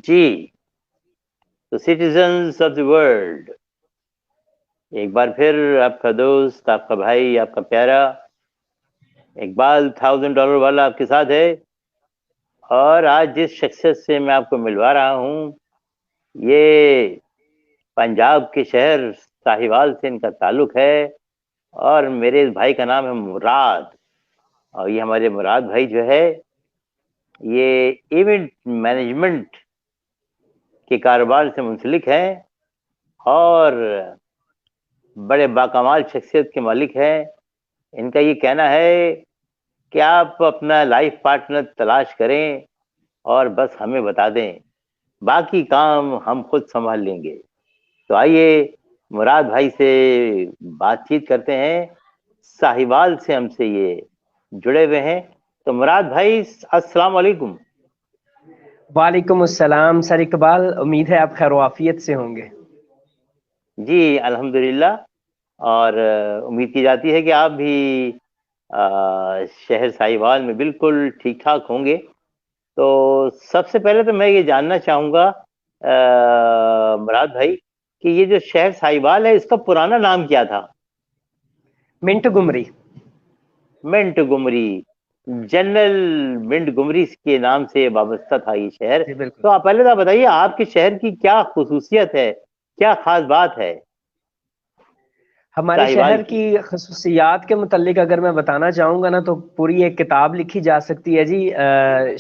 جی تو citizens of the world, ایک بار پھر آپ کا دوست، آپ کا بھائی، آپ کا پیارا اقبال $1000 والا آپ کے ساتھ ہے. اور آج جس شخصیت سے میں آپ کو ملوا رہا ہوں، یہ پنجاب کے شہر ساہیوال سے ان کا تعلق ہے. اور میرے اس بھائی کا نام ہے مراد. اور یہ ہمارے مراد بھائی جو ہے یہ ایونٹ مینجمنٹ کے کاروبار سے منسلک ہیں اور بڑے باکمال شخصیت کے مالک ہیں. ان کا یہ کہنا ہے کہ آپ اپنا لائف پارٹنر تلاش کریں اور بس ہمیں بتا دیں، باقی کام ہم خود سنبھال لیں گے. تو آئیے مراد بھائی سے بات چیت کرتے ہیں. ساہیوال سے ہم سے یہ جڑے ہوئے ہیں. تو مراد بھائی السلام علیکم. وعلیکم السلام سر اقبال، امید ہے آپ خیر و عافیت سے ہوں گے. جی الحمدللہ، اور امید کی جاتی ہے کہ آپ بھی شہر ساہیوال میں بالکل ٹھیک ٹھاک ہوں گے. تو سب سے پہلے تو میں یہ جاننا چاہوں گا مراد بھائی کہ یہ جو شہر ساہیوال ہے اس کا پرانا نام کیا تھا؟ منٹ گمری. منٹ گمری، جنرل منٹ گمری کے نام سے وابستہ تھا یہ شہر. جی بالکل. تو آپ پہلے تو بتائیے آپ کے شہر کی کیا خصوصیت ہے، کیا خاص بات ہے ہمارے ساہیوال شہر کی؟ کی خصوصیات کے متعلق اگر میں بتانا چاہوں گا نا تو پوری ایک کتاب لکھی جا سکتی ہے جی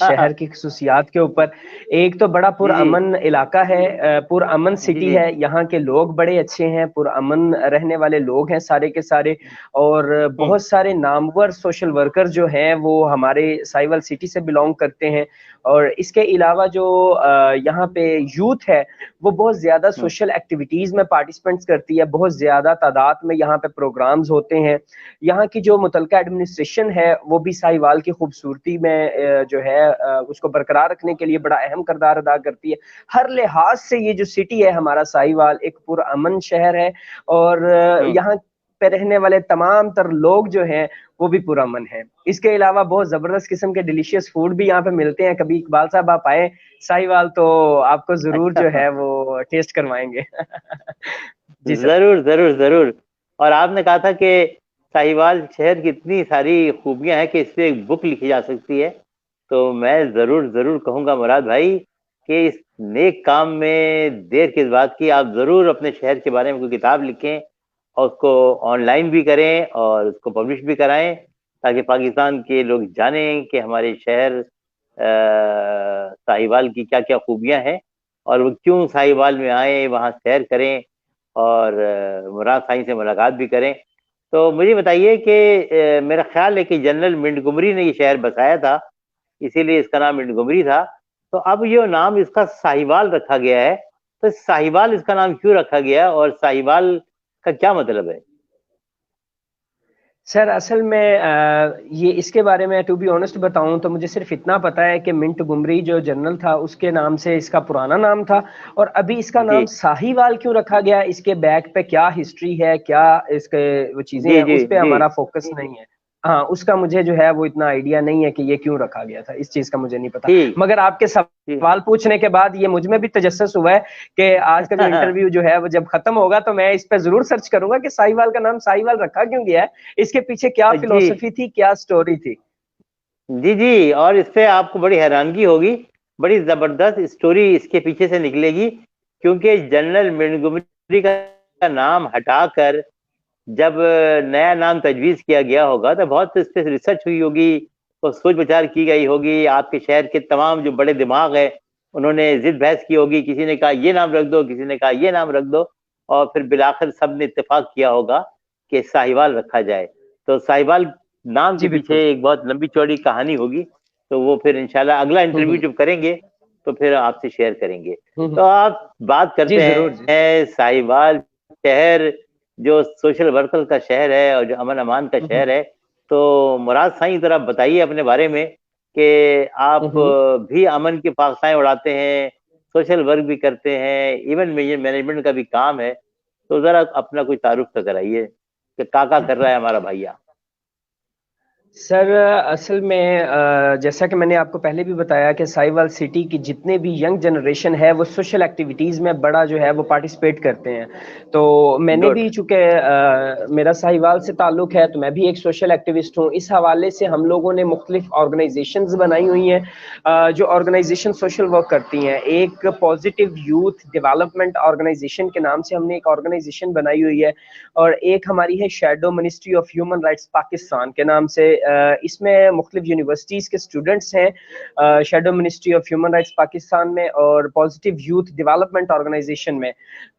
شہر کی خصوصیات کے اوپر. ایک تو بڑا جی جی پرامن علاقہ ہے، پرامن جی سٹی جی ہے. یہاں کے لوگ بڑے اچھے ہیں، پرامن رہنے والے لوگ ہیں سارے کے سارے. اور بہت سارے نامور سوشل ورکر جو ہیں وہ ہمارے ساہیوال سٹی سے بلونگ کرتے ہیں. اور اس کے علاوہ جو یہاں پہ یوتھ ہے وہ بہت زیادہ سوشل ایکٹیویٹیز میں پارٹیسپینٹس کرتی ہے. بہت زیادہ تعداد میں یہاں پہ پروگرامز ہوتے ہیں. یہاں کی جو متعلقہ ایڈمنسٹریشن ہے وہ بھی ساہیوال کی خوبصورتی میں جو ہے اس کو برقرار رکھنے کے لیے بڑا اہم کردار ادا کرتی ہے. ہر لحاظ سے یہ جو سٹی ہے ہمارا ساہیوال ایک پرامن شہر ہے. اور یہاں پہ رہنے والے تمام تر لوگ جو ہیں وہ بھی پرامن ہیں. اس کے علاوہ بہت زبردست قسم کے ڈیلیشیس فوڈ بھی یہاں پہ ملتے ہیں. کبھی اقبال صاحب آپ آئے ساہیوال تو آپ کو ضرور جو اچھا، ہے وہ ٹیسٹ کروائیں گے. جی سر. ضرور ضرور ضرور. اور آپ نے کہا تھا کہ ساہیوال شہر کی اتنی ساری خوبیاں ہیں کہ اس پہ ایک بک لکھی جا سکتی ہے. تو میں ضرور ضرور کہوں گا مراد بھائی کہ اس نیک کام میں دیر کس بات کی، آپ ضرور اپنے شہر کے بارے میں کوئی کتاب لکھیں اور اس کو آن لائن بھی کریں اور اس کو پبلش بھی کرائیں تاکہ پاکستان کے لوگ جانیں کہ ہمارے شہر ساہیوال کی کیا کیا خوبیاں ہیں اور وہ کیوں ساہیوال میں آئیں، وہاں سیر کریں اور مراد صاحب سے ملاقات بھی کریں. تو مجھے بتائیے کہ میرا خیال ہے کہ جنرل منٹ گمری نے یہ شہر بسایا تھا، اسی لیے اس کا نام منٹ گمری تھا. تو اب یہ نام اس کا ساہیوال رکھا گیا ہے، تو ساہیوال اس کا نام کیوں رکھا گیا اور ساہیوال کا کیا مطلب ہے؟ سر اصل میں یہ اس کے بارے میں ٹو بی آنےسٹ بتاؤں تو مجھے صرف اتنا پتا ہے کہ منٹ گمری جو جنرل تھا اس کے نام سے اس کا پرانا نام تھا. اور ابھی اس کا جی نام ساہیوال کیوں رکھا گیا، اس کے بیک پہ کیا ہسٹری ہے، کیا اس کے وہ چیزیں جی ہیں، جی اس پہ جی ہمارا فوکس نہیں ہے. ہاں اس کا مجھے جو ہے وہ اتنا آئیڈیا نہیں ہے کہ یہ کیوں رکھا گیا تھا، اس چیز کا مجھے نہیں پتا. ٹھیک مگر آپ کے ٹھیک. سوال پوچھنے کے بعد یہ مجھ میں بھی تجسس ہوا ہے کہ آج کا جو انٹرویو جو ہے وہ جب ختم ہوگا تو میں اس پہ ضرور سرچ کروں گا کہ ساہیوال کا نام ساہیوال رکھا کیوں گیا ہے، اس کے پیچھے کیا جی فلسفی تھی، کیا سٹوری تھی. جی جی. اور اس سے آپ کو بڑی حیرانگی ہوگی، بڑی زبردست اسٹوری اس کے پیچھے سے نکلے گی. کیونکہ جنرل منٹگمری کا نام ہٹا کر جب نیا نام تجویز کیا گیا ہوگا تو بہت اس پہ ریسرچ ہوئی ہوگی اور سوچ بچار کی گئی ہوگی. آپ کے شہر کے تمام جو بڑے دماغ ہیں انہوں نے ضد بحث کی ہوگی، کسی نے کہا یہ نام رکھ دو، کسی نے کہا یہ نام رکھ دو، اور پھر بالآخر سب نے اتفاق کیا ہوگا کہ ساہیوال رکھا جائے. تو ساہیوال نام کے جی پیچھے بالکل. ایک بہت لمبی چوڑی کہانی ہوگی، تو وہ پھر انشاءاللہ اگلا انٹرویو جب کریں گے تو پھر آپ سے شیئر کریں گے. تو آپ بات جی کرتے ضرور جی. ہیں ساہیوال شہر جو سوشل ورکر کا شہر ہے اور جو امن امان کا شہر ہے. تو مراد صاحب ذرا بتائیے اپنے بارے میں کہ آپ بھی امن کے فاقائیں اڑاتے ہیں، سوشل ورک بھی کرتے ہیں، ایونٹ مینجمنٹ کا بھی کام ہے. تو ذرا اپنا کوئی تعارف تو کرائیے کہ کیا کر رہا ہے ہمارا بھائیا. سر اصل میں جیسا کہ میں نے آپ کو پہلے بھی بتایا کہ سائیوال سٹی کی جتنے بھی ینگ جنریشن ہے وہ سوشل ایکٹیویٹیز میں بڑا جو ہے وہ پارٹیسپیٹ کرتے ہیں. تو میں نے گڈ. بھی چونکہ میرا ساہیوال سے تعلق ہے تو میں بھی ایک سوشل ایکٹیوسٹ ہوں. اس حوالے سے ہم لوگوں نے مختلف آرگنائزیشنز بنائی ہوئی ہیں جو آرگنائزیشن سوشل ورک کرتی ہیں. ایک پازیٹیو یوتھ ڈیولپمنٹ آرگنائزیشن کے نام سے ہم نے ایک آرگنائزیشن بنائی ہوئی ہے, اور ایک ہماری ہے shadow ministry of human rights Pakistan کے نام سے. اس میں مختلف یونیورسٹیز کے اسٹوڈنٹس ہیں shadow ministry of human rights Pakistan میں, اور پازیٹیو یوتھ ڈیولپمنٹ آرگنائزیشن میں,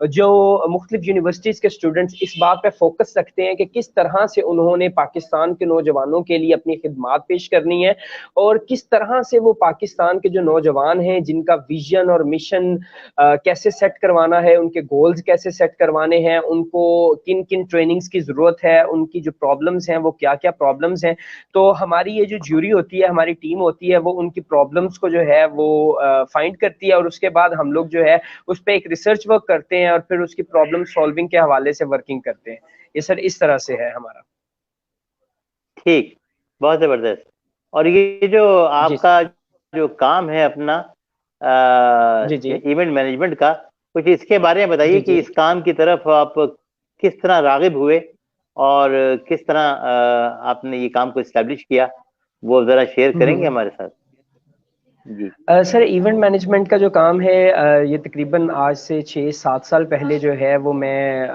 جو مختلف یونیورسٹیز کے اسٹوڈنٹس اس بات پہ فوکس رکھتے ہیں کہ کس طرح سے انہوں نے پاکستان کے نوجوانوں کے لیے اپنی خدمات پیش کرنی ہے, اور کس طرح سے وہ پاکستان کے جو نوجوان ہیں جن کا ویژن اور مشن کیسے سیٹ کروانا ہے, ان کے گولز کیسے سیٹ کروانے ہیں, ان کو کن کن ٹریننگز کی ضرورت ہے, ان کی جو پرابلمز ہیں وہ کیا کیا پرابلمز ہیں. تو ہماری یہ جو جیوری ہوتی ہے, ہماری ٹیم ہوتی ہے, وہ ان کی پرابلمز کو جو ہے وہ فائنڈ کرتی ہے, اور اس کے بعد ہم لوگ جو ہے اس پہ ایک ریسرچ ورک کرتے ہیں اور پھر اس کی پرابلم سالونگ کے حوالے سے ورکنگ کرتے ہیں. یہ سر اس طرح سے ہے ہمارا. ٹھیک, بہت زبردست. اور یہ جو جی آپ کا جو کام ہے اپنا جی جی ایونٹ مینجمنٹ کا, کچھ اس کے بارے میں بتائیے جی کہ جی اس کام کی طرف آپ کس طرح راغب ہوئے اور کس طرح آپ نے یہ کام کو اسٹیبلش کیا, وہ ذرا شیئر کریں گے ہمارے ساتھ؟ جی سر ایونٹ مینجمنٹ کا جو کام ہے یہ تقریباً آج سے 6-7 سال پہلے جو ہے وہ میں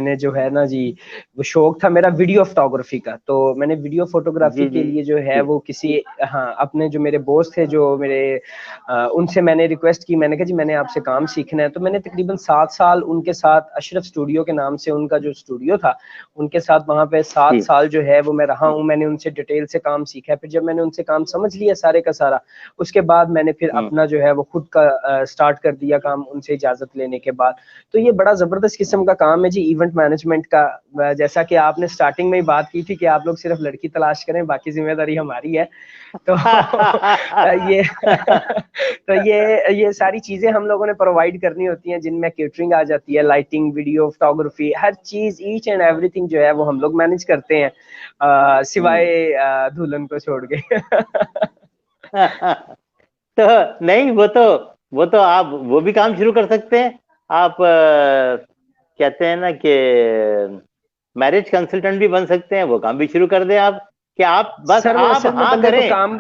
نے جو ہے نا جی, وہ شوق تھا میرا ویڈیو فوٹوگرافی کا. تو میں نے ویڈیو فوٹوگرافی جی کے جی لیے جو ہے جی وہ کسی اپنے جو میرے دوست تھے جو میرے ان سے میں نے ریکویسٹ کی, میں نے کہا جی میں نے آپ سے کام سیکھنا ہے. تو میں نے تقریباً 7 سال ان کے ساتھ اشرف اسٹوڈیو کے نام سے ان کا جو اسٹوڈیو تھا ان کے ساتھ وہاں پہ 7 جی سال جو ہے وہ میں رہا ہوں. میں نے ان سے ڈیٹیل سے کام سیکھا, پھر جب میں نے ان سے کام سمجھ لیا سارے کا سارا, اس کے بعد میں نے پھر اپنا جو ہے وہ خود کا سٹارٹ کر دیا کام ان سے اجازت لینے کے بعد. تو یہ بڑا زبردست قسم کا کام ہے جی ایونٹ مینجمنٹ کا. جیسا کہ آپ نے سٹارٹنگ میں ہی بات کی تھی کہ آپ لوگ صرف لڑکی تلاش کریں, باقی ذمہ داری ہماری ہے. تو یہ تو یہ ساری چیزیں ہم لوگوں نے پرووائڈ کرنی ہوتی ہیں, جن میں کیٹرنگ آ جاتی ہے, لائٹنگ, ویڈیو فوٹوگرافی, ہر چیز ایچ اینڈ ایوری تھنگ جو ہے وہ ہم لوگ مینج کرتے ہیں, سوائے دلہن کو چھوڑ کے. تو نہیں, وہ تو آپ وہ بھی کام شروع کر سکتے ہیں. آپ کہتے ہیں نا کہ میرج کنسلٹنٹ بھی بن سکتے ہیں, وہ کام بھی شروع کر دیں آپ, کہ آپ بس سر وہ آپ اصل میں ہاں بندے کو کریں, کام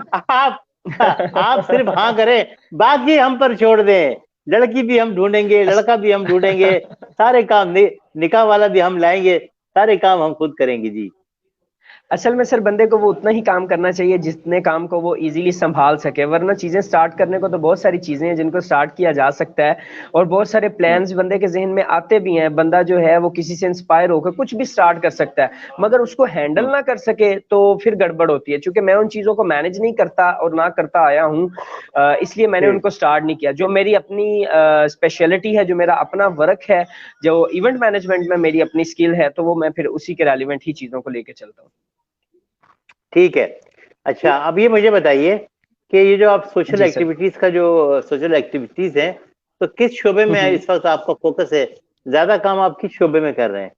آپ صرف ہاں کریں, باقی ہم پر چھوڑ دیں. لڑکی بھی ہم ڈھونڈیں گے, لڑکا بھی ہم ڈھونڈیں گے, سارے کام, نکاح والا بھی ہم لائیں گے, سارے کام ہم خود کریں گے. جی اصل میں سر بندے کو وہ اتنا ہی کام کرنا چاہیے جتنے کام کو وہ ایزیلی سنبھال سکے, ورنہ چیزیں سٹارٹ کرنے کو تو بہت ساری چیزیں ہیں جن کو سٹارٹ کیا جا سکتا ہے, اور بہت سارے پلانز بندے کے ذہن میں آتے بھی ہیں. بندہ جو ہے وہ کسی سے انسپائر ہو کر کچھ بھی سٹارٹ کر سکتا ہے, مگر اس کو ہینڈل نہ کر سکے تو پھر گڑبڑ ہوتی ہے. چونکہ میں ان چیزوں کو مینج نہیں کرتا اور نہ کرتا آیا ہوں, اس لیے میں نے ان کو سٹارٹ نہیں کیا. جو میری اپنی اسپیشلٹی ہے, جو میرا اپنا ورک ہے, جو ایونٹ مینجمنٹ میں میری اپنی اسکل ہے, تو وہ میں پھر اسی کے ریلیونٹ ہی چیزوں کو لے کے چلتا ہوں. ٹھیک ہے. اچھا, اب یہ مجھے بتائیے کہ یہ جو آپ سوشل جی سر. ایکٹیویٹیز کا جو سوشل ایکٹیویٹیز ہیں, تو کس شعبے میں اس وقت آپ کا فوکس ہے, زیادہ کام آپ کس شعبے میں کر رہے ہیں؟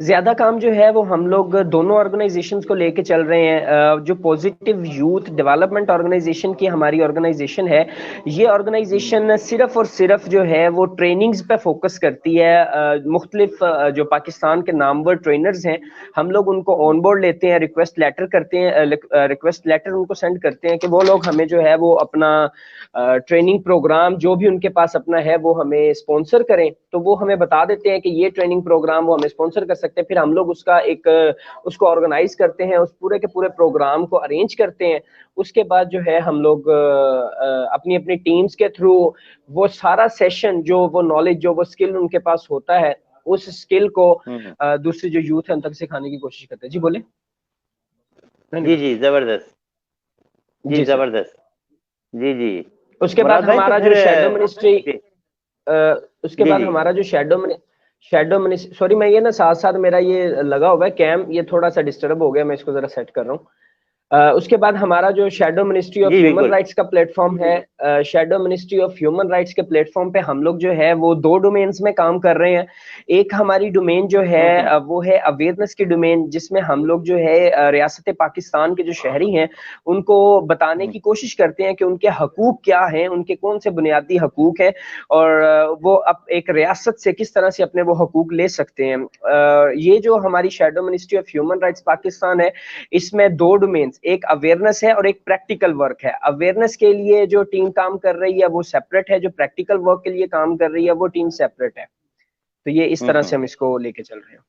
زیادہ کام جو ہے وہ ہم لوگ دونوں آرگنائزیشنز کو لے کے چل رہے ہیں. جو پازیٹیو یوتھ ڈیولپمنٹ آرگنائزیشن کی ہماری آرگنائزیشن ہے, یہ آرگنائزیشن صرف اور صرف جو ہے وہ ٹریننگز پہ فوکس کرتی ہے. مختلف جو پاکستان کے نامور ٹرینرز ہیں, ہم لوگ ان کو آن بورڈ لیتے ہیں, ریکویسٹ لیٹر کرتے ہیں, ریکویسٹ لیٹر ان کو سینڈ کرتے ہیں کہ وہ لوگ ہمیں جو ہے وہ اپنا ٹریننگ پروگرام جو بھی ان کے پاس اپنا ہے وہ ہمیں اسپانسر کریں. تو وہ ہمیں بتا دیتے ہیں کہ یہ ٹریننگ پروگرام وہ ہمیں اسپانسر کر سکتے ہیں. پھر ہم لوگ اس کو آرگنائز کرتے ہیں, اس پورے کے پورے پروگرام کو ارینج کرتے ہیں. اس کے بعد جو ہے ہم لوگ اپنی اپنی ٹیمز کے تھرو وہ سارا سیشن, جو وہ نالج, جو وہ اسکل ان کے پاس ہوتا ہے, اس اسکل کو دوسری جو یوتھ ہے ان تک سکھانے کی کوشش کرتے ہیں. جی بولے. جی جی زبردست, جی جی سر. زبردست. جی جی اس کے بعد مراد بھائی, تو ہمارا پھر جو شیڈو منسٹری جی اس کے جی بعد جی ہمارا جو شیڈو منسٹری, سوری میں یہ نا ساتھ ساتھ میرا یہ لگا ہوا ہے کیم, یہ تھوڑا سا ڈسٹرب ہو گیا, میں اس کو ذرا سیٹ کر رہا ہوں. اس کے بعد ہمارا جو شیڈو منسٹری آف جی ہیومن بالکل. رائٹس کا پلیٹ فارم ہے، shadow ministry of human rights کے پلیٹ فارم پہ ہم لوگ جو ہے وہ 2 ڈومینز میں کام کر رہے ہیں. ایک ہماری ڈومین جو ہے وہ ہے اویئرنیس کی ڈومین، جس میں ہم لوگ جو ہے ریاست پاکستان کے جو شہری ہیں ان کو بتانے کی کوشش کرتے ہیں کہ ان کے حقوق کیا ہیں، ان کے کون سے بنیادی حقوق ہیں، اور وہ ایک ریاست سے کس طرح سے اپنے وہ حقوق لے سکتے ہیں. یہ جو ہماری shadow ministry of human rights Pakistan ہے، اس میں 2 ڈومینز، ایک اویئرنیس ہے اور ایک پریکٹیکل ورک ہے. اویئرنیس کے لیے جو ٹیم کام کر رہی ہے وہ سیپریٹ ہے، جو پریکٹیکل ورک کے لیے کام کر رہی ہے وہ ٹیم سیپریٹ ہے. تو یہ اس طرح سے ہم اس کو لے کے چل رہے ہیں.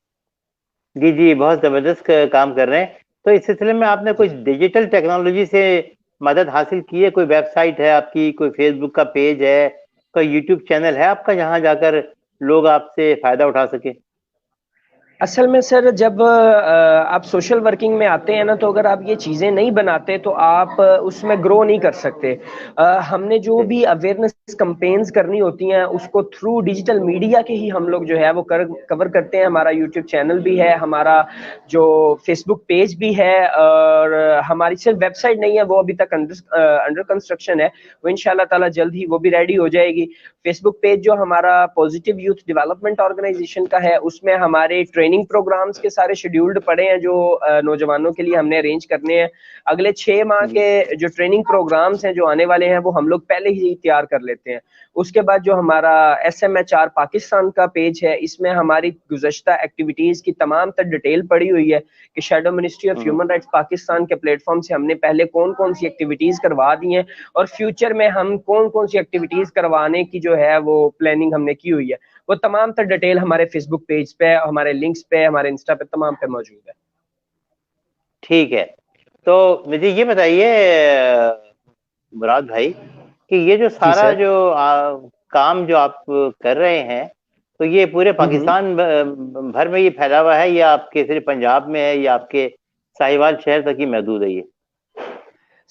جی جی، بہت زبردست کام کر رہے ہیں. تو اس سلسلے میں آپ نے کوئی ڈیجیٹل ٹیکنالوجی سے مدد حاصل کی ہے؟ کوئی ویب سائٹ ہے آپ کی، کوئی فیس بک کا پیج ہے، کوئی یوٹیوب چینل ہے آپ کا جہاں جا کر لوگ آپ سے فائدہ اٹھا سکے؟ اصل میں سر جب آپ سوشل ورکنگ میں آتے ہیں نا، تو اگر آپ یہ چیزیں نہیں بناتے تو آپ اس میں گرو نہیں کر سکتے. ہم نے جو بھی اویئرنیس کمپینز کرنی ہوتی ہیں اس کو تھرو ڈیجیٹل میڈیا کے ہی ہم لوگ جو ہے وہ کور کرتے ہیں. ہمارا یوٹیوب چینل بھی ہے، ہمارا جو فیس بک پیج بھی ہے، اور ہماری صرف ویب سائٹ نہیں ہے، وہ ابھی تک انڈر کنسٹرکشن ہے. وہ انشاءاللہ تعالی جلد ہی وہ بھی ریڈی ہو جائے گی. فیس بک پیج جو ہمارا پازیٹیو یوتھ ڈیولپمنٹ آرگنائزیشن کا ہے، اس میں ہمارے ٹریننگ پروگرامز کے سارے شیڈیولڈ پڑے ہیں جو نوجوانوں کے لیے ہم نے ارینج کرنے ہیں. اگلے 6 ماہ کے جو ٹریننگ پروگرامز ہیں جو آنے والے ہیں وہ ہم لوگ پہلے ہی تیار کر لیتے ہیں. اس کے بعد جو ہمارا SMHR پاکستان کا پیج ہے، اس میں ہماری گزشتہ ایکٹیویٹیز کی تمام تر ڈیٹیل پڑی ہوئی ہے کہ shadow ministry of human rights Pakistan کے پلیٹ فارم سے ہم نے پہلے کون کون سی ایکٹیویٹیز کروا دی ہیں، اور فیوچر میں ہم کون کون سی ایکٹیویٹیز کروانے کی جو ہے وہ پلاننگ ہم نے کی ہوئی ہے. وہ تمام تر ڈیٹیل ہمارے فیس بک پیج پہ، ہمارے لنکس پہ، ہمارے انسٹا پہ، تمام پہ موجود ہے. ٹھیک ہے. تو مجھے یہ بتائیے مراد بھائی کہ یہ جو جی سارا سر. جو کام جو آپ کر رہے ہیں، تو یہ پورے پاکستان بھر میں یہ پھیلا ہوا ہے یا آپ کے صرف پنجاب میں ہے یا آپ کے ساہیوال شہر تک ہی محدود ہے یہ؟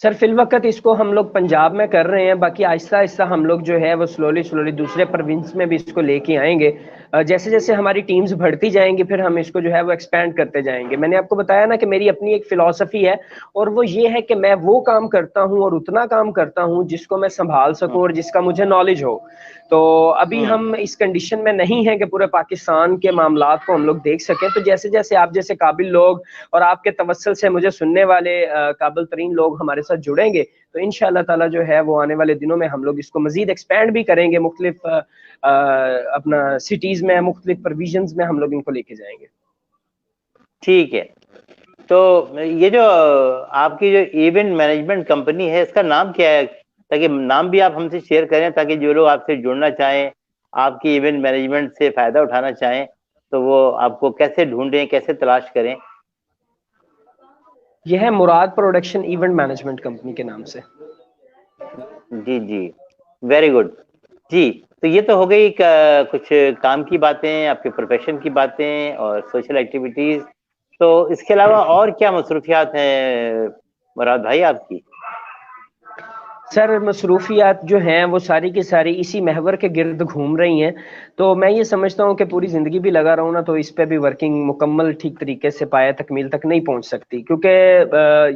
سر فی الوقت اس کو ہم لوگ پنجاب میں کر رہے ہیں، باقی آہستہ آہستہ ہم لوگ جو ہے وہ سلولی دوسرے پروونس میں بھی اس کو لے کے آئیں گے. جیسے جیسے ہماری ٹیمز بڑھتی جائیں گی پھر ہم اس کو جو ہے وہ ایکسپینڈ کرتے جائیں گے. میں نے آپ کو بتایا نا کہ میری اپنی ایک فلسفی ہے، اور وہ یہ ہے کہ میں وہ کام کرتا ہوں اور اتنا کام کرتا ہوں جس کو میں سنبھال سکوں اور جس کا مجھے نالج ہو. تو ابھی ہم اس کنڈیشن میں نہیں ہیں کہ پورے پاکستان کے معاملات کو ہم لوگ دیکھ سکیں. تو جیسے جیسے آپ جیسے قابل لوگ اور آپ کے توسل سے مجھے سننے والے قابل ترین لوگ ہمارے ساتھ جڑیں گے تو انشاءاللہ تعالی جو ہے وہ آنے والے دنوں میں ہم لوگ اس کو مزید ایکسپینڈ بھی کریں گے. مختلف اپنا سٹیز میں، مختلف پرویژنز میں ہم لوگ ان کو لے کے جائیں گے. ٹھیک ہے. تو یہ جو آپ کی جو ایونٹ مینجمنٹ کمپنی ہے، اس کا نام کیا ہے؟ تاکہ نام بھی آپ ہم سے شیئر کریں، تاکہ جو لوگ آپ سے جڑنا چاہیں، آپ کی ایونٹ مینجمنٹ سے فائدہ اٹھانا چاہیں، تو وہ آپ کو کیسے ڈھونڈیں، کیسے تلاش کریں؟ یہ ہے مراد پروڈکشن ایونٹ مینجمنٹ کمپنی کے نام سے. جی جی، ویری گڈ. جی، تو یہ تو ہو گئی کچھ کام کی باتیں، آپ کے پروفیشن کی باتیں اور سوشل ایکٹیویٹیز. تو اس کے علاوہ اور کیا مصروفیات ہیں مراد بھائی آپ کی؟ سر مصروفیات جو ہیں وہ ساری کی ساری اسی محور کے گرد گھوم رہی ہیں. تو میں یہ سمجھتا ہوں کہ پوری زندگی بھی لگا رہوں نا تو اس پہ بھی ورکنگ مکمل ٹھیک طریقے سے پایہ تکمیل تک نہیں پہنچ سکتی، کیونکہ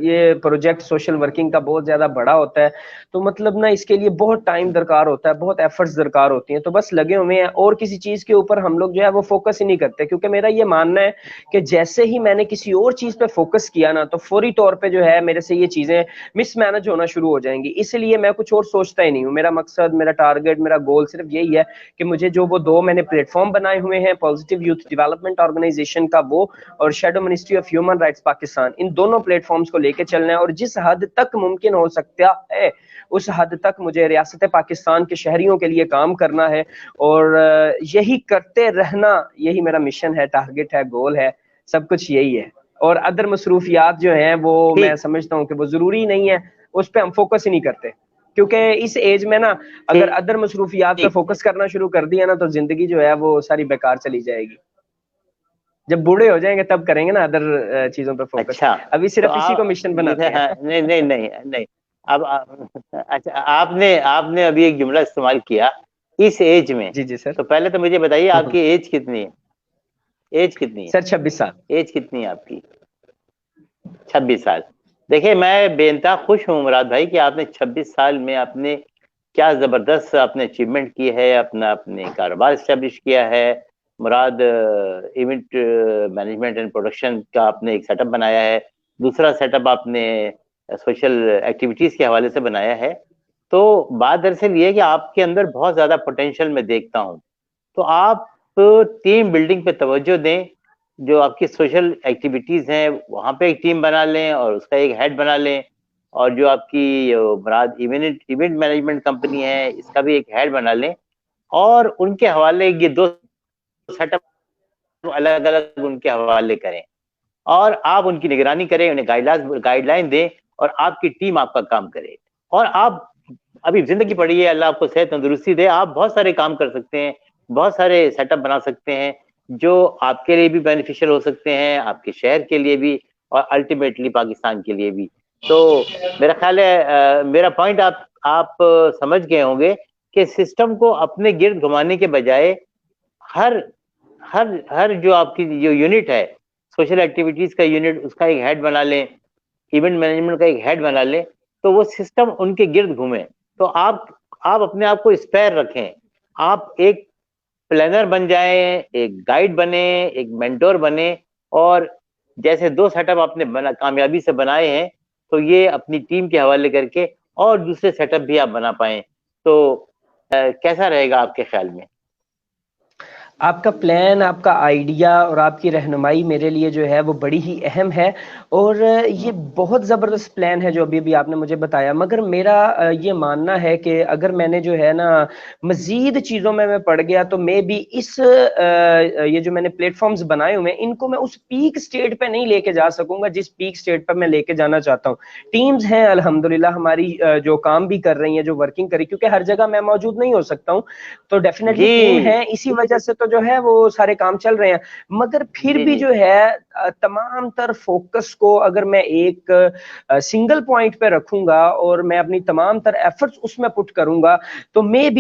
یہ پروجیکٹ سوشل ورکنگ کا بہت زیادہ بڑا ہوتا ہے. تو مطلب نا اس کے لیے بہت ٹائم درکار ہوتا ہے، بہت ایفرٹس درکار ہوتی ہیں. تو بس لگے ہوئے ہیں، اور کسی چیز کے اوپر ہم لوگ جو ہے وہ فوکس ہی نہیں کرتے، کیونکہ میرا یہ ماننا ہے کہ جیسے ہی میں نے کسی اور چیز پہ فوکس کیا نا تو فوری طور پہ جو ہے میرے سے یہ چیزیں مس مینج ہونا شروع ہو جائیں گی. اس لیے میں کچھ اور سوچتا ہی نہیں ہوں. میرا مقصد، میرا ٹارگٹ، میرا گول صرف یہی ہے کہ مجھے جو وہ 2 میں نے پلیٹ فارم بنائے ہوئے ہیں، پازیٹیو یوتھ ڈیولپمنٹ آرگنائزیشن کا وہ اور shadow ministry of human rights Pakistan, ان دونوں پلیٹ فارمز کو لے کے چلنا ہے. اور جس حد تک ممکن ہو سکتا ہے اس حد تک مجھے ریاست پاکستان کے شہریوں کے لیے کام کرنا ہے، اور یہی کرتے رہنا، یہی میرا مشن ہے، ٹارگٹ ہے، گول ہے، سب کچھ یہی ہے. اور ادر مصروفیات جو ہیں وہ میں ٹھیک سمجھتا ہوں کہ وہ ضروری نہیں ہے، اس پہ ہم فوکس ہی نہیں کرتے. کیونکہ اس ایج میں نا اگر ادر مصروفیات پہ ٹھیک. فوکس کرنا شروع کر دیا نا تو زندگی جو ہے وہ ساری بیکار چلی جائے گی. جب بوڑھے ہو جائیں گے تب کریں گے نا ادر چیزوں پہ فوکس. اچھا، ابھی تو صرف اسی کو مشن بناتے ہیں. نہیں نہیں نہیں نہیں. اب اچھا، آپ نے ابھی ایک جملہ استعمال کیا، اس ایج میں. جی جی سر. تو پہلے تو مجھے بتائیے آپ کی ایج کتنی ہے؟ ایج کتنی ہے؟ سر 26 سال. ایج کتنی ہے آپ کی؟ 26 سال. دیکھیں میں بے انتہا خوش ہوں مراد بھائی کہ آپ نے 26 سال میں آپ نے کیا زبردست آپ نے اچیومنٹ کی ہے، اپنے کاروبار اسٹیبلش کیا ہے. مراد ایونٹ مینجمنٹ اینڈ پروڈکشن کا آپ نے ایک سیٹ اپ بنایا ہے، دوسرا سیٹ اپ آپ نے سوشل ایکٹیویٹیز کے حوالے سے بنایا ہے. تو بات دراصل یہ ہے کہ آپ کے اندر بہت زیادہ پوٹینشیل میں دیکھتا ہوں. تو آپ ٹیم بلڈنگ پہ توجہ دیں، جو آپ کی سوشل ایکٹیویٹیز ہیں وہاں پہ ایک ٹیم بنا لیں اور اس کا ایک ہیڈ بنا لیں، اور جو آپ کی مراد ایونٹ مینجمنٹ کمپنی ہے اس کا بھی ایک ہیڈ بنا لیں، اور ان کے حوالے یہ 2 سیٹ اپ الگ الگ ان کے حوالے کریں، اور آپ ان کی نگرانی کریں، انہیں گائیڈ لائن دیں، اور آپ کی ٹیم آپ کا کام کرے. اور آپ ابھی زندگی پڑی ہے، اللہ آپ کو صحت تندرستی دے، آپ بہت سارے کام کر سکتے ہیں، بہت سارے سیٹ اپ بنا سکتے ہیں جو آپ کے لیے بھی بینیفیشل ہو سکتے ہیں، آپ کے شہر کے لیے بھی، اور الٹیمیٹلی پاکستان کے لیے بھی. تو میرا خیال ہے میرا پوائنٹ آپ سمجھ گئے ہوں گے کہ سسٹم کو اپنے گرد گھمانے کے بجائے ہر ہر ہر جو آپ کی جو یونٹ ہے، سوشل ایکٹیویٹیز کا یونٹ، اس کا ایک ہیڈ بنا لیں، ایونٹ مینجمنٹ کا ایک ہیڈ بنا لیں، تو وہ سسٹم ان کے گرد گھومے. تو آپ اپنے آپ کو اسپیئر رکھیں، آپ ایک پلانر بن جائیں، ایک گائیڈ بنے، ایک مینٹور بنے، اور جیسے 2 سیٹ اپ آپ نے کامیابی سے بنائے ہیں تو یہ اپنی ٹیم کے حوالے کر کے اور دوسرے سیٹ اپ بھی آپ بنا پائیں. تو کیسا رہے گا آپ کے خیال میں؟ آپ کا پلان، آپ کا آئیڈیا اور آپ کی رہنمائی میرے لیے جو ہے وہ بڑی ہی اہم ہے، اور یہ بہت زبردست پلان ہے جو ابھی آپ نے مجھے بتایا. مگر میرا یہ ماننا ہے کہ اگر میں نے جو ہے نا مزید چیزوں میں پڑ گیا تو میں بھی اس یہ جو میں نے پلیٹ فارمز بنائے ہوئے ہیں ان کو میں اس پیک سٹیٹ پہ نہیں لے کے جا سکوں گا جس پیک سٹیٹ پہ میں لے کے جانا چاہتا ہوں. ٹیمز ہیں الحمدللہ ہماری جو کام بھی کر رہی ہیں، جو ورکنگ کری، کیونکہ ہر جگہ میں موجود نہیں ہو سکتا ہوں، تو ڈیفینیٹلی ٹیم جی ہے، اسی وجہ سے تو جو ہے وہ سارے کام چل رہے ہیں. مگر پھر جی بھی جی جو ہے تمام تر فوکس کو اگر میں ایک سنگل پوائنٹ پہ رکھوں گا اور میں اپنی تمام تر ایفرٹس اس میں پٹ کروں گا، تو میں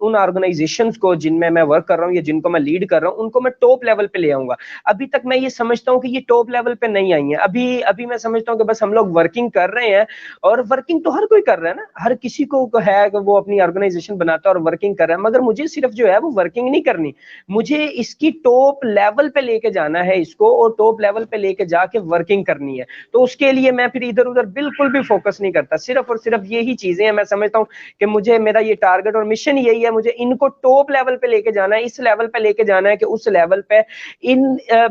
ان آرگنائزیشنز کو جن میں ورک کر رہا ہوں یا جن کو میں لیڈ کر رہا ہوں ان کو میں ٹاپ لیول پہ لے آؤں گا. ابھی تک میں یہ سمجھتا ہوں کہ یہ ٹاپ لیول پہ نہیں آئی ہیں. ابھی میں سمجھتا ہوں کہ بس ہم لوگ ورکنگ کر رہے ہیں، اور ورکنگ تو ہر کوئی کر رہا ہے نا، ہر کسی کو ہے کہ وہ اپنی آرگنائزیشن بناتا ہے اور ورکنگ کر رہا ہے. مگر مجھے صرف جو ہے وہ ورکنگ نہیں کرنی، مجھے اس کی ٹاپ لیول پہ لے کے جانا ہے اس کو، اور ٹاپ لیول پہ لے کے جا کے ورکنگ کرنی ہے. تو اس کے لیے میں پھر ادھر ادھر بالکل بھی فوکس نہیں کرتا، صرف اور صرف یہی چیزیں ہیں. میں سمجھتا ہوں کہ مجھے میرا یہ ٹارگٹ اور مشن یہی ہے، مجھے ان کو ٹاپ لیول پہ لے کے جانا ہے، اس لیول پہ لے کے جانا ہے کہ اس لیول پہ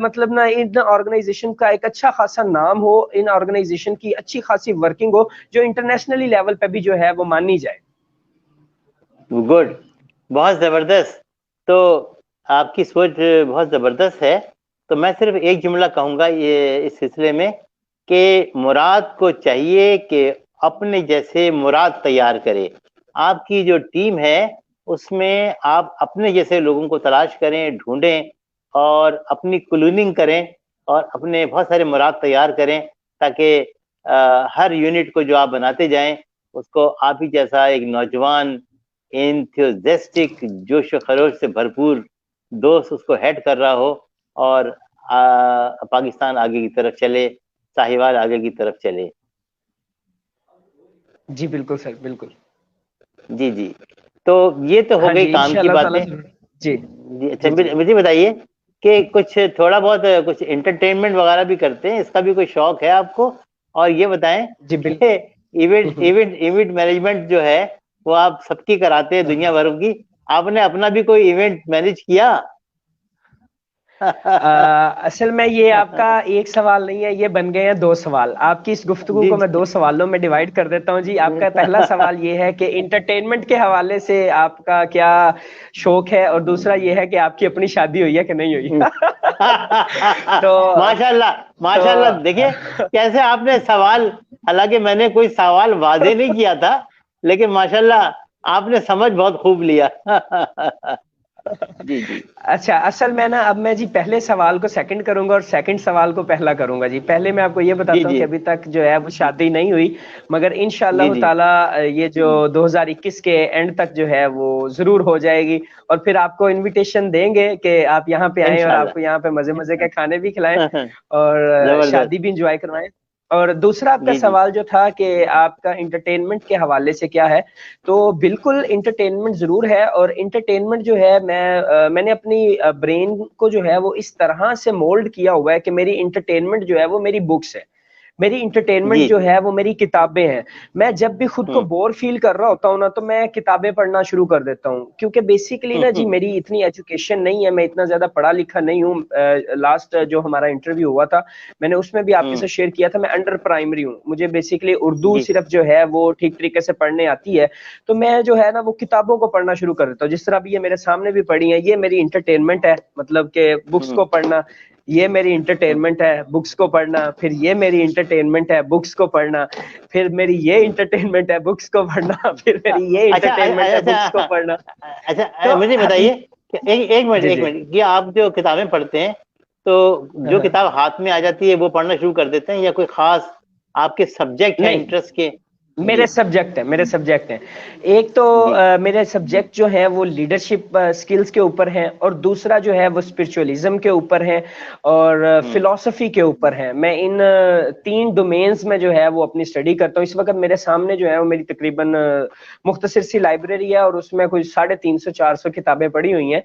مطلب نا ان آرگنائزیشن کا ایک اچھا خاصا نام ہو، ان آرگنائزیشن کی اچھی خاصی ورکنگ ہو جو انٹرنیشنلی لیول پہ بھی جو ہے وہ مانی جائے. گڈ، بہت زبردست. تو آپ کی سوچ بہت زبردست ہے. تو میں صرف ایک جملہ کہوں گا یہ اس سلسلے میں کہ مراد کو چاہیے کہ اپنے جیسے مراد تیار کرے. آپ کی جو ٹیم ہے اس میں آپ اپنے جیسے لوگوں کو تلاش کریں، ڈھونڈیں، اور اپنی کلوننگ کریں، اور اپنے بہت سارے مراد تیار کریں، تاکہ ہر یونٹ کو جو آپ بناتے جائیں اس کو آپ ہی جیسا ایک نوجوان انتھوزسٹک جوش و خروش سے بھرپور دوست اس کو ہیڈ کر رہا ہو، اور پاکستان آگے کی طرف چلے، ساہیوال آگے کی طرف چلے. جی بالکل سر، بالکل. جی جی. تو یہ تو ہو ہاں گئی جی کام کی انشاءاللہ تعالیٰ باتیں. ضرور. جی جی اچھا، جی جی مجھے بتائیے کہ کچھ تھوڑا بہت کچھ انٹرٹینمنٹ وغیرہ بھی کرتے ہیں، اس کا بھی کوئی شوق ہے آپ کو؟ اور یہ بتائیں جی کہ بالکل. ایونٹ مینجمنٹ جو ہے وہ آپ سب کی کراتے ہیں دنیا بھر کی، آپ نے اپنا بھی کوئی ایونٹ مینج کیا؟ اصل میں یہ آپ کا ایک سوال نہیں ہے، یہ بن گئے ہیں 2 سوال. آپ کی اس گفتگو جی کو میں 2 سوالوں میں ڈیوائڈ کر دیتا ہوں. جی آپ کا پہلا سوال یہ ہے کہ انٹرٹینمنٹ کے حوالے سے آپ کا کیا شوق ہے، اور دوسرا یہ ہے کہ آپ کی اپنی شادی ہوئی ہے کہ نہیں ہوئی. تو ماشاء اللہ تو ماشاء اللہ. دیکھیے کیسے آپ نے سوال، حالانکہ میں نے کوئی سوال واضح نہیں کیا تھا، لیکن ماشاء اللہ آپ نے سمجھ بہت خوب لیا. جی جی اچھا، اصل میں نا اب میں جی پہلے سوال کو سیکنڈ کروں گا اور سیکنڈ سوال کو پہلا کروں گا. جی پہلے میں آپ کو یہ جی بتاتا ہوں جی کہ ابھی تک جو ہے وہ شادی نہیں ہوئی، مگر جی انشاءاللہ جی تعالی یہ جو 2021 کے اینڈ تک جو ہے وہ ضرور ہو جائے گی، اور پھر آپ کو انویٹیشن دیں گے کہ آپ یہاں پہ آئیں اور آپ انشاءاللہ. کو یہاں پہ مزے مزے کے کھانے بھی کھلائیں اور زبردست. شادی بھی انجوائے کروائیں. اور دوسرا آپ کا جی جی سوال جو تھا کہ آپ کا انٹرٹینمنٹ کے حوالے سے کیا ہے، تو بالکل انٹرٹینمنٹ ضرور ہے، اور انٹرٹینمنٹ جو ہے میں نے اپنی برین کو جو ہے وہ اس طرح سے مولڈ کیا ہوا ہے کہ میری انٹرٹینمنٹ جو ہے وہ میری بکس ہے، میری انٹرٹینمنٹ جی جو جی ہے وہ میری کتابیں ہیں. میں جب بھی خود کو ہوں بور فیل کر رہا ہوتا ہوں نا، تو میں کتابیں پڑھنا شروع کر دیتا ہوں، کیونکہ بیسیکلی نا جی میری اتنی ایجوکیشن نہیں ہے، میں اتنا زیادہ پڑھا لکھا نہیں ہوں. لاسٹ جو ہمارا انٹرویو ہوا تھا میں نے اس میں بھی آپ کے ہوں ساتھ شیئر کیا تھا، میں انڈر پرائمری ہوں، مجھے بیسیکلی اردو جی صرف جو ہے وہ ٹھیک طریقے سے پڑھنے آتی ہے. تو میں جو ہے نا وہ کتابوں کو پڑھنا شروع کر دیتا ہوں، جس طرح بھی یہ میرے سامنے بھی پڑھی ہیں، یہ میری انٹرٹینمنٹ ہے، مطلب کہ بکس ہوں کو پڑھنا یہ میری ہوں انٹرٹینمنٹ ہے، بکس کو پڑھنا. پھر یہ میری انٹرٹینمنٹ ہے، بکس کو پڑھنا. پھر میری یہ انٹرٹینمنٹ ہے، بکس کو پڑھنا. پھر میری یہ اچھا انٹرٹینمنٹ ہے، بکس کو اچھا پڑھنا. اچھا تو مجھے بتائیے کہ جی ایک جی منٹ یہ آپ جو کتابیں پڑھتے ہیں تو جو کتاب ہاتھ میں آ جاتی ہے وہ پڑھنا شروع کر دیتے ہیں یا کوئی خاص آپ کے سبجیکٹ ہیں نہیں، انٹرسٹ کے؟ میرے جی سبجیکٹ ہیں. ایک تو جی میرے سبجیکٹ جو ہیں وہ لیڈرشپ سکلز کے اوپر ہیں، اور دوسرا جو ہے وہ اسپرچولیزم کے اوپر ہے، اور ہوں فلسفی کے اوپر ہے. میں ان 3 ڈومینز میں جو ہے وہ اپنی اسٹڈی کرتا ہوں. اس وقت میرے سامنے جو ہے وہ میری تقریباً مختصر سی لائبریری ہے، اور اس میں کوئی 350-400 کتابیں پڑھی ہوئی ہیں،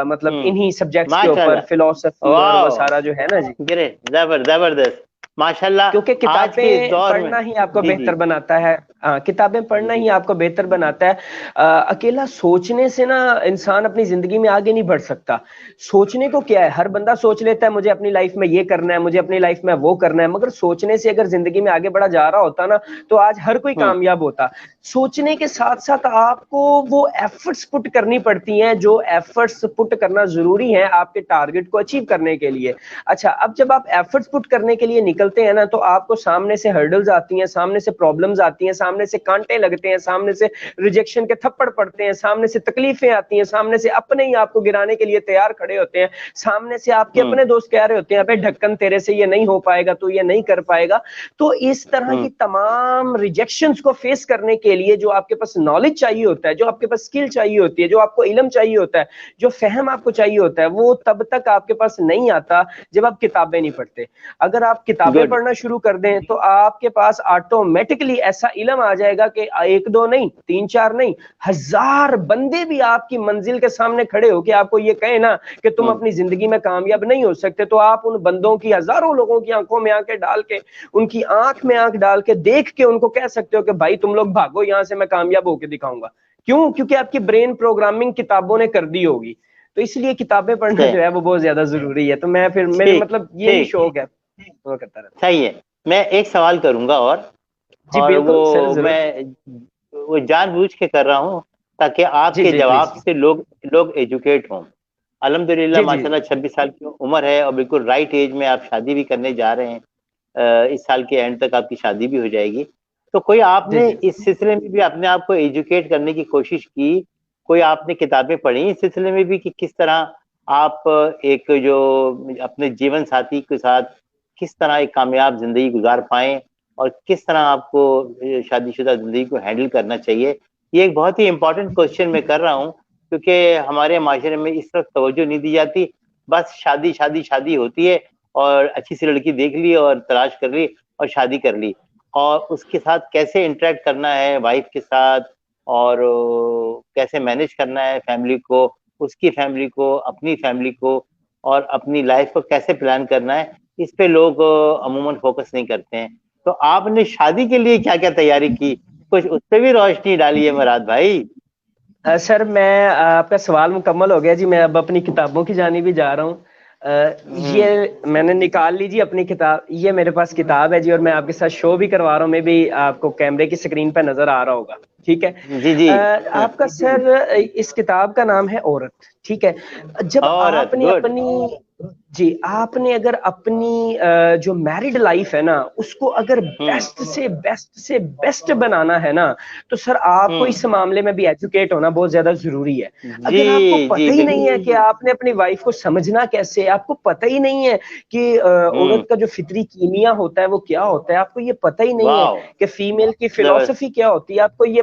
مطلب ہوں انہی سبجیکٹس کے ماشاء اوپر، اللہ فلسفی اور وہ واہ سارا جو ہے نا جی. گرے زبردست ماشاء اللہ کیونکہ آج کے اس کتابیں دور میں پڑھنا ہی آپ کو جی جی بہتر بناتا ہے. کتابیں جی پڑھنا جی ہی آپ کو بہتر بناتا ہے. اکیلا سوچنے سے نا انسان اپنی زندگی میں آگے نہیں بڑھ سکتا. سوچنے کو کیا ہے، ہر بندہ سوچ لیتا ہے مجھے اپنی لائف میں یہ کرنا ہے، مجھے اپنی لائف میں وہ کرنا ہے، مگر سوچنے سے اگر زندگی میں آگے بڑھا جا رہا ہوتا نا تو آج ہر کوئی ہوں کامیاب ہوتا. سوچنے کے ساتھ ساتھ آپ کو وہ ایفرٹس پٹ کرنی پڑتی ہیں، جو ایفرٹس پٹ کرنا ضروری ہے آپ کے ٹارگٹ کو اچیو کرنے کے لیے. اچھا، اب جب آپ ایفرٹس پٹ کرنے کے لیے نکلتے ہیں نا تو آپ کو سامنے سے ہرڈلز آتی ہیں، سامنے سے پرابلمز آتی ہیں، سامنے سے کانٹے لگتے ہیں، سامنے سے ریجیکشن کے تھپڑ پڑتے ہیں، سامنے سے تکلیفیں آتی ہیں، سامنے سے اپنے ہی آپ کو گرانے کے لیے تیار کھڑے ہوتے ہیں، سامنے سے آپ کے ہوں اپنے دوست کہہ رہے ہوتے ہیں ابے ڈھکن تیرے سے یہ نہیں ہو پائے گا، تو یہ نہیں کر پائے گا. تو اس طرح ہوں کی تمام ریجیکشنز کو فیس کرنے کے لیے جو آپ کے پاس نالج چاہیے ہوتا ہے، جو آپ کے پاس اسکل چاہیے ہوتی ہے، جو آپ کو علم چاہیے ہوتا ہے، جو فہم آپ کو چاہیے ہوتا ہے، وہ تب تک آپ کے پاس نہیں آتا جب آپ کتابیں نہیں پڑھتے. اگر آپ کتابیں گڈ پڑھنا شروع کر دیں تو آپ کے پاس آٹومیٹکلی ایسا علم آ جائے گا کہ 1-2 نہیں، 3-4 نہیں، 1000 بندے بھی آپ کی منزل کے سامنے کھڑے ہو کے آپ کو یہ کہیں نا کہ تم ہوں اپنی زندگی میں کامیاب نہیں ہو سکتے، تو آپ ان بندوں کی، ہزاروں لوگوں کی آنکھوں میں آنکھیں ڈال کے، ان کی آنکھ میں آنکھ ڈال کے دیکھ کے ان کو کہہ سکتے ہو کہ بھائی تم لوگ بھاگو یہاں سے، میں کامیاب ہو کے دکھاؤں گا. کیوں؟ کیونکہ آپ کی برین پروگرامنگ کتابوں نے کر دی ہوگی. تو اس لیے کتابیں پڑھنا صحیح جو ہے وہ بہت زیادہ ضروری ہے. تو میں پھر میرے ٹھیک مطلب یہی ٹھیک شوق ہے، وہ کرتا رہتا صحیح ہے. میں ایک سوال کروں گا ہوں. جی اور وہ بالکل سر، ضرور. میں وہ جان بوجھ کے کر رہا ہوں تاکہ آپ جی کے جی پلیز. جواب سے لوگ ایجوکیٹ ہوں. الحمدللہ جی جی ماشاء اللہ 26 سال کی عمر ہے اور بالکل رائٹ ایج میں آپ شادی بھی کرنے جا رہے ہیں. اس سال کے اینڈ تک آپ کی شادی بھی ہو جائے گی. تو کوئی آپ جی نے جی اس سلسلے میں بھی اپنے آپ کو ایجوکیٹ کرنے کی کوشش کی؟ کوئی آپ نے کتابیں پڑھی اس سلسلے میں بھی کہ کس طرح آپ ایک جو اپنے جیون ساتھی کے ساتھ کس طرح ایک کامیاب زندگی گزار پائیں اور کس طرح آپ کو شادی شدہ زندگی کو ہینڈل کرنا چاہیے؟ یہ ایک بہت ہی امپورٹنٹ کوشچن میں کر رہا ہوں کیونکہ ہمارے معاشرے میں اس طرف توجہ نہیں دی جاتی. بس شادی شادی شادی ہوتی ہے اور اچھی سی لڑکی دیکھ لی اور تلاش کر لی اور شادی کر لی, اور اس کے ساتھ کیسے انٹریکٹ کرنا ہے وائف کے ساتھ اور کیسے مینیج کرنا ہے فیملی کو, اس کی فیملی کو, اپنی فیملی کو, اور اپنی لائف کو کیسے پلان کرنا ہے, اس پہ لوگ عموماً فوکس نہیں کرتے ہیں. تو آپ نے شادی کے لیے کیا کیا تیاری کی, کچھ اس پہ بھی روشنی ڈالی ہے مراد بھائی. سر میں آپ کا سوال مکمل ہو گیا جی, میں اب اپنی کتابوں کی جانب ہی جا رہا ہوں. یہ میں نے نکال لی جی اپنی کتاب, یہ میرے پاس کتاب ہے جی, اور میں آپ کے ساتھ شو بھی کروا رہا ہوں, میں بھی آپ کو کیمرے کی سکرین پہ نظر آ رہا ہوگا, ٹھیک ہے. جی جی آپ کا سر اس کتاب کا نام ہے عورت, ٹھیک ہے. جب آپ عورت نے گڈ اپنی جی آپ نے اگر اپنی جو میرڈ لائف ہے نا اس کو اگر بیسٹ سے بیسٹ بنانا ہے نا, تو سر آپ کو اس معاملے میں بھی ایجوکیٹ ہونا بہت زیادہ ضروری ہے. اگر آپ کو جی پتہ جی ہی بالکل نہیں ہے کہ آپ نے اپنی وائف کو سمجھنا کیسے, آپ کو پتہ ہی نہیں ہے کہ عورت کا جو فطری کیمیا ہوتا ہے وہ کیا ہوتا ہے, آپ کو یہ پتہ ہی نہیں ہے واو کہ فیمیل کی زبردست فلسفی کیا ہوتی ہے, آپ کو یہ